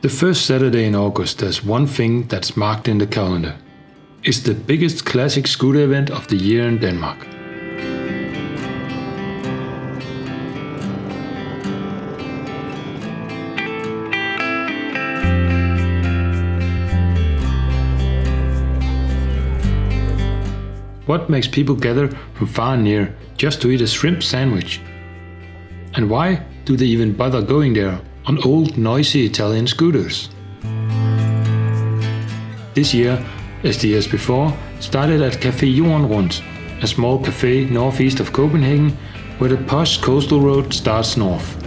The first Saturday in August, there's one thing that's marked in the calendar. It's the biggest classic scooter event of the year in Denmark. What makes people gather from far and near just to eat a shrimp sandwich? And why do they even bother going there on old, noisy Italian scooters? This year, as the years before, started at Café Jorden Rundt, a small cafe northeast of Copenhagen, where the posh coastal road starts north.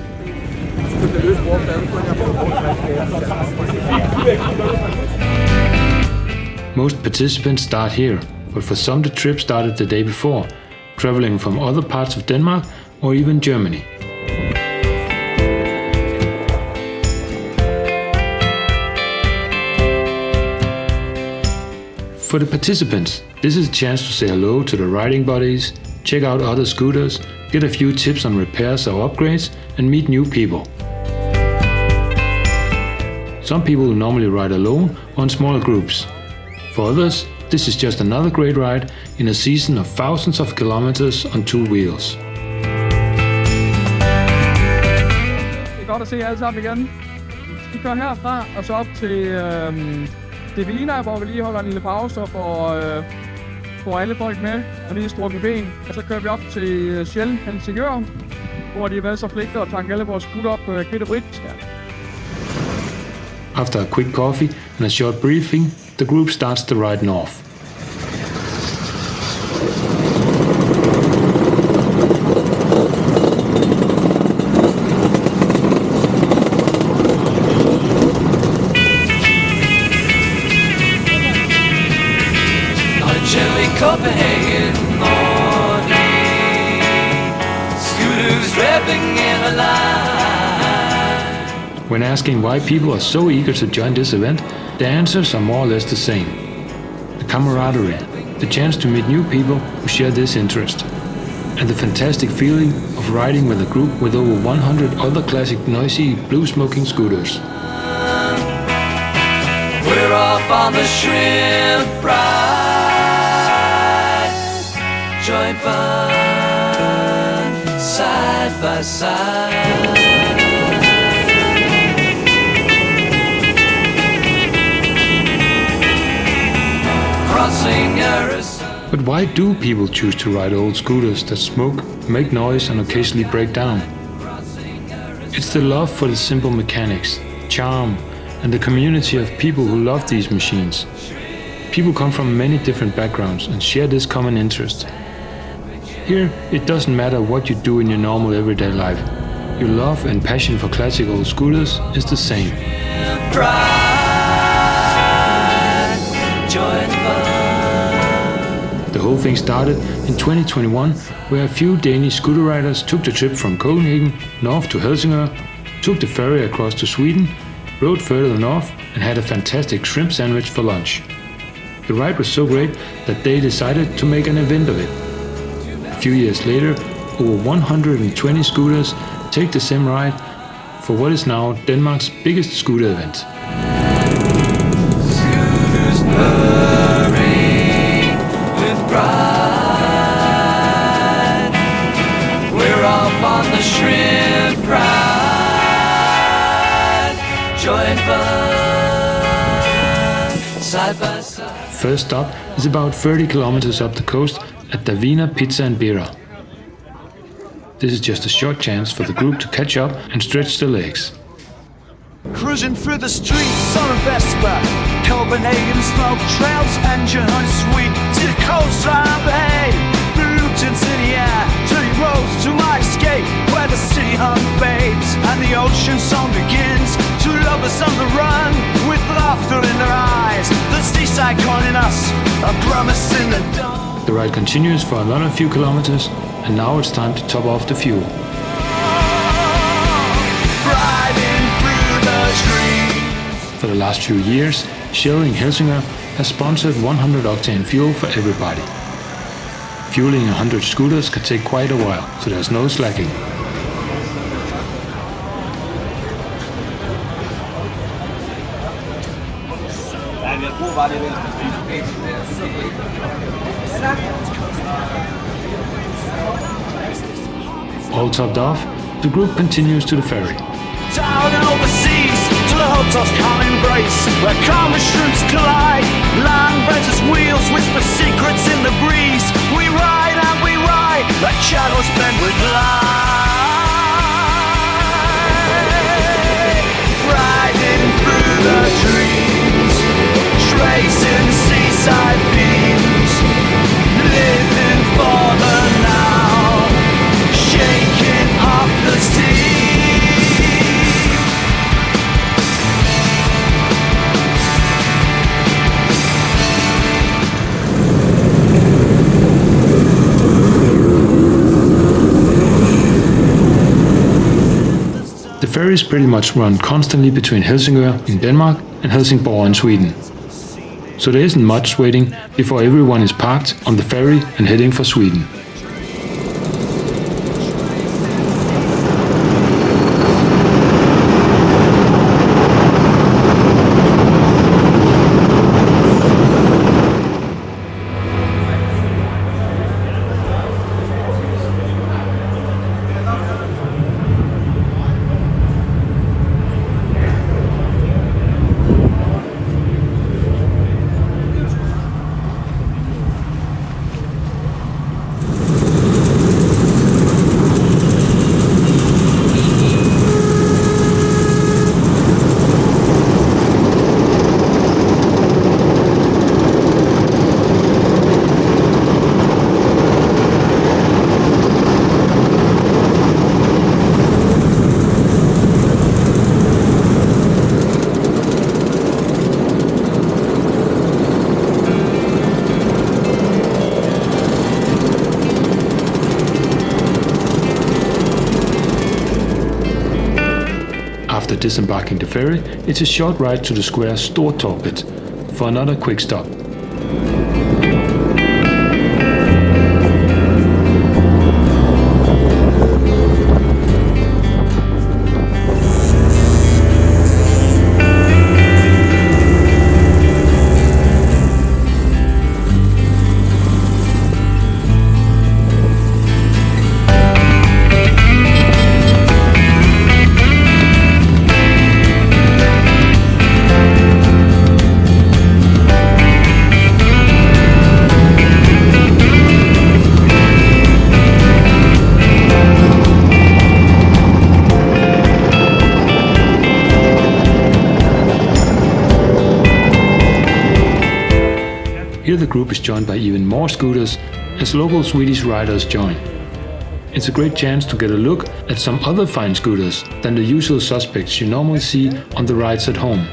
Most participants start here, but for some the trip started the day before, traveling from other parts of Denmark or even Germany. For the participants, this is a chance to say hello to the riding buddies, check out other scooters, get a few tips on repairs or upgrades, and meet new people. Some people will normally ride alone or in smaller groups. For others, this is just another great ride in a season of thousands of kilometers on two wheels. Det er godt at se jer alle sammen igen. Vi kører herfra og så op til Devina, hvor vi lige holder en lille pause og får alle folk med og lige strukket ben. Og så kører vi op til Helsingborg, hvor de har været så flinke at tanke alle vores scooter op på Kvitte Brit. After a quick coffee and a short briefing, the group starts the ride north. Copenhagen morning, scooters revving in a line. When asking why people are so eager to join this event, the answers are more or less the same. The camaraderie, the chance to meet new people who share this interest, and the fantastic feeling of riding with a group with over 100 other classic noisy blue-smoking scooters. We're off on the shrimp ride. Join fun side by side. Crossing Arizona. But why do people choose to ride old scooters that smoke, make noise and occasionally break down? It's the love for the simple mechanics, charm, and the community of people who love these machines. People come from many different backgrounds and share this common interest. Here, it doesn't matter what you do in your normal everyday life. Your love and passion for classic old scooters is the same. The whole thing started in 2021, where a few Danish scooter riders took the trip from Copenhagen north to Helsingborg, took the ferry across to Sweden, rode further north and had a fantastic shrimp sandwich for lunch. The ride was so great that they decided to make an event of it. A few years later, over 120 scooters take the same ride for what is now Denmark's biggest scooter event. Scooters purring with pride. We're off on the shrimp ride. Join fun side by side. First stop is about 30 kilometers up the coast at Davina Pizza and Bira. This is just a short chance for the group to catch up and stretch their legs. Cruising through the streets on a Vespa, Copenhagen smoke trails, engine on sweet to the coastline bay. Pollutants in the air, dirty roads to my escape, where the city unfades and the ocean song begins. Two lovers on the run with laughter in their eyes. The seaside calling us, a promise in the dawn. The ride continues for another few kilometers, and now it's time to top off the fuel. For the last few years, Shell in Helsingborg has sponsored 100 octane fuel for everybody. Fueling 100 scooters can take quite a while, so there's no slacking. All topped off, the group continues to the ferry. Down and overseas to the hotel's calm embrace, where calm shrimps collide. Lambretta's wheels whisper secrets in the breeze. We ride and we ride like shadows bent with light. Riding through the dreams, tracing seaside beams, living for the now, shaking off the sea. The ferries pretty much run constantly between Helsingør in Denmark and Helsingborg in Sweden. So there isn't much waiting before everyone is parked on the ferry and heading for Sweden. After disembarking the ferry, it's a short ride to the square Stortorget for another quick stop. Here the group is joined by even more scooters as local Swedish riders join. It's a great chance to get a look at some other fine scooters than the usual suspects you normally see on the rides at home.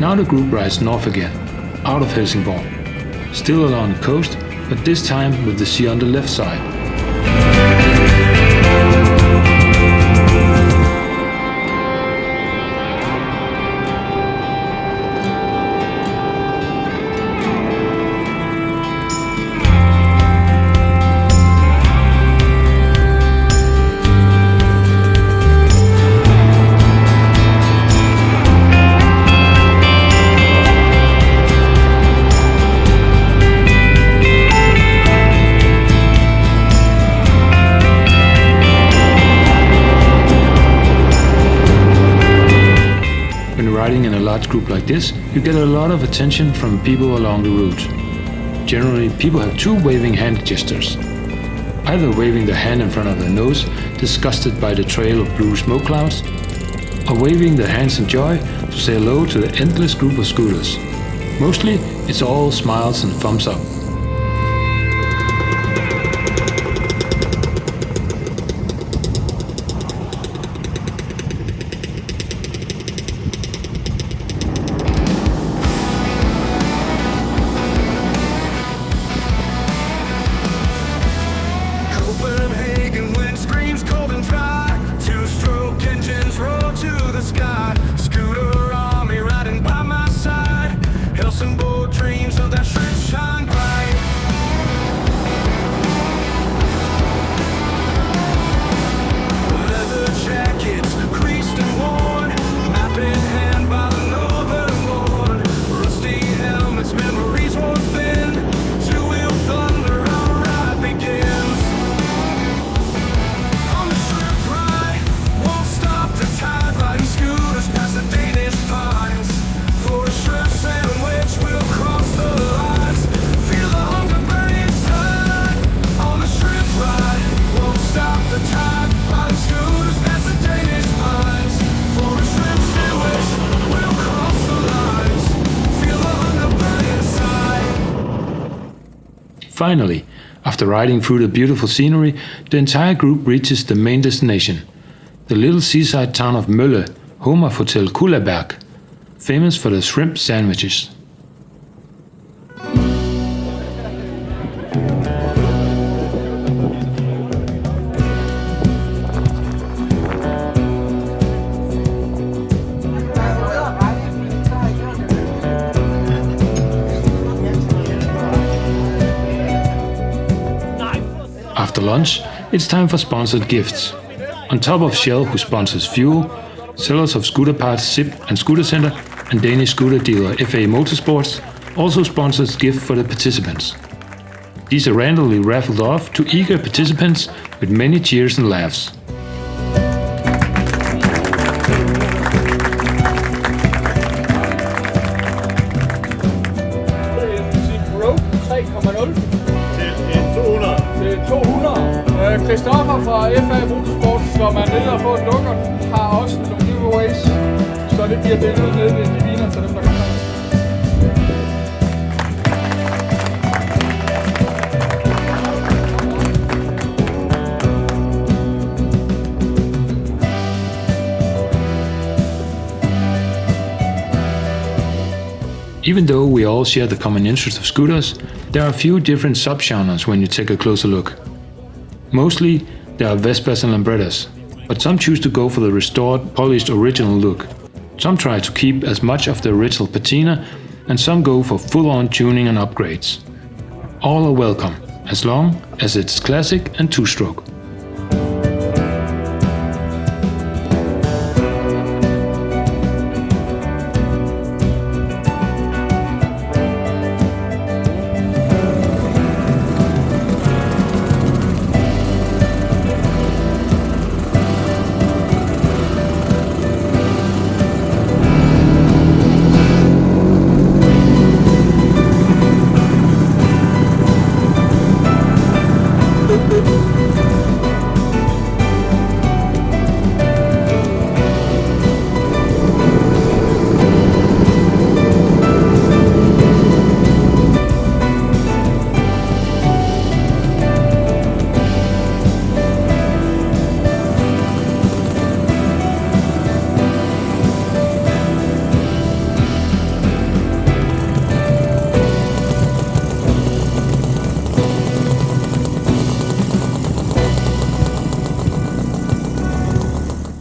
Now the group rides north again, out of Helsingborg, still along the coast, but this time with the sea on the left side. Riding in a large group like this, you get a lot of attention from people along the route. Generally, people have two waving hand gestures. Either waving their hand in front of their nose, disgusted by the trail of blue smoke clouds, or waving their hands in joy to say hello to the endless group of scooters. Mostly, it's all smiles and thumbs up. Finally, after riding through the beautiful scenery, the entire group reaches the main destination, the little seaside town of Mölle, home of Hotel Kullen, famous for the shrimp sandwiches. After lunch, it's time for sponsored gifts. On top of Shell, who sponsors fuel, sellers of scooter parts Zip and Scooter Center, and Danish scooter dealer FA Motorsports also sponsors gifts for the participants. These are randomly raffled off to eager participants with many cheers and laughs. Christoffer fra FA Motorsports, som er nede og få en lukker, har også nogle giveaways, så det bliver billedet nede ved de viner til dem, der kommer. Even though we all share the common interest of scooters, there are a few different subgenres when you take a closer look. Mostly, there are Vespas and Lambrettas, but some choose to go for the restored, polished original look. Some try to keep as much of the original patina, and some go for full-on tuning and upgrades. All are welcome, as long as it's classic and two-stroke.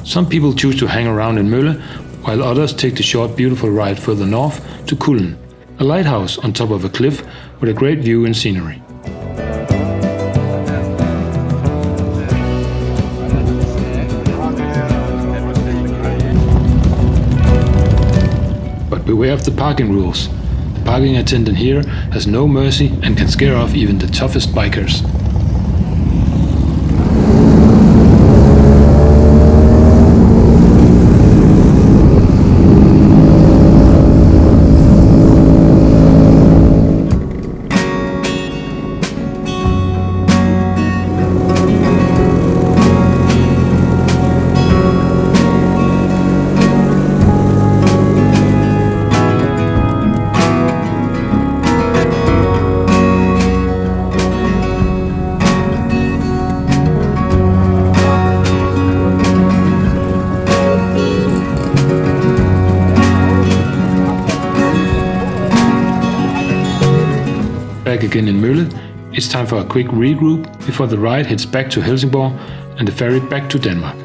Some people choose to hang around in Mölle, while others take the short, beautiful ride further north to Kullen, a lighthouse on top of a cliff with a great view and scenery. But beware of the parking rules. The parking attendant here has no mercy and can scare off even the toughest bikers. Back again in Mölle, it's time for a quick regroup before the ride heads back to Helsingborg and the ferry back to Denmark.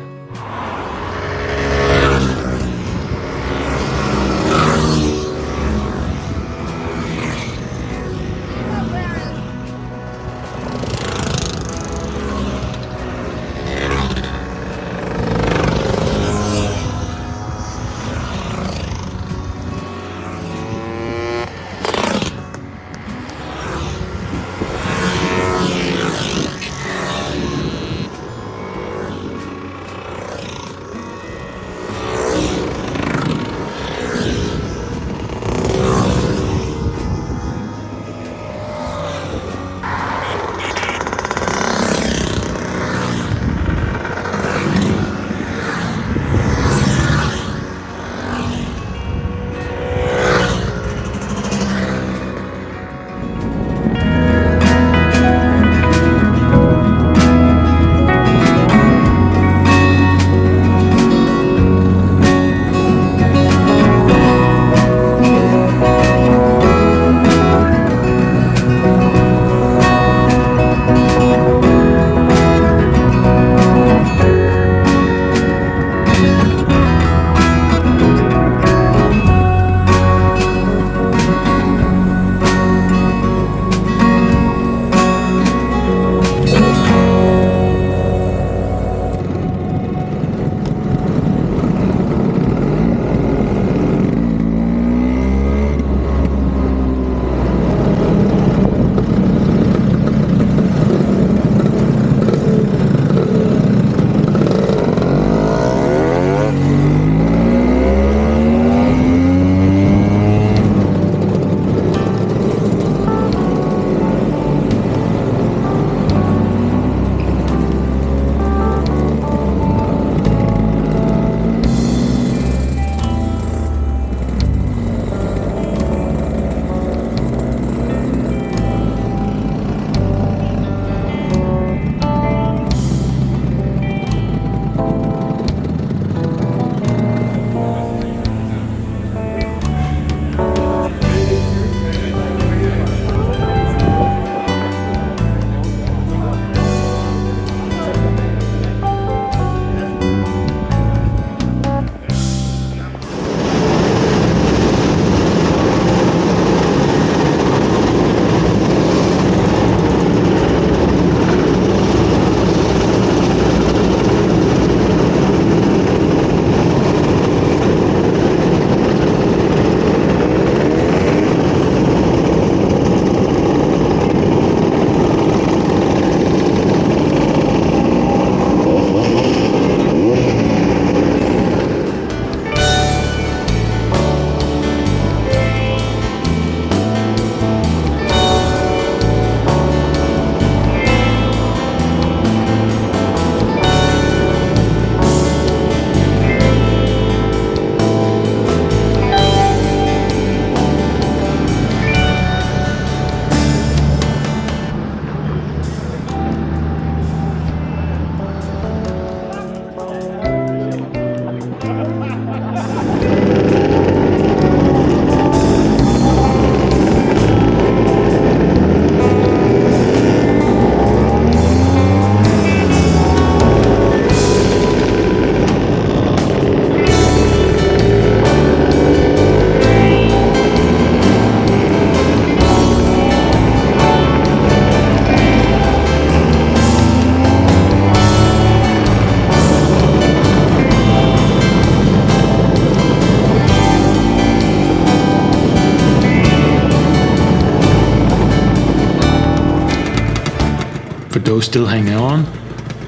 For those still hanging on,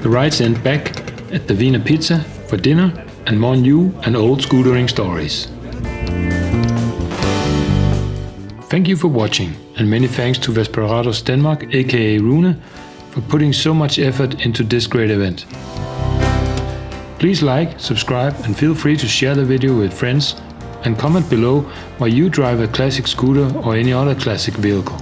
the rides end back at the Wiener Pizza for dinner and more new and old scootering stories. Thank you for watching, and many thanks to Vespa Denmark, aka Rune, for putting so much effort into this great event. Please like, subscribe, and feel free to share the video with friends, and comment below why you drive a classic scooter or any other classic vehicle.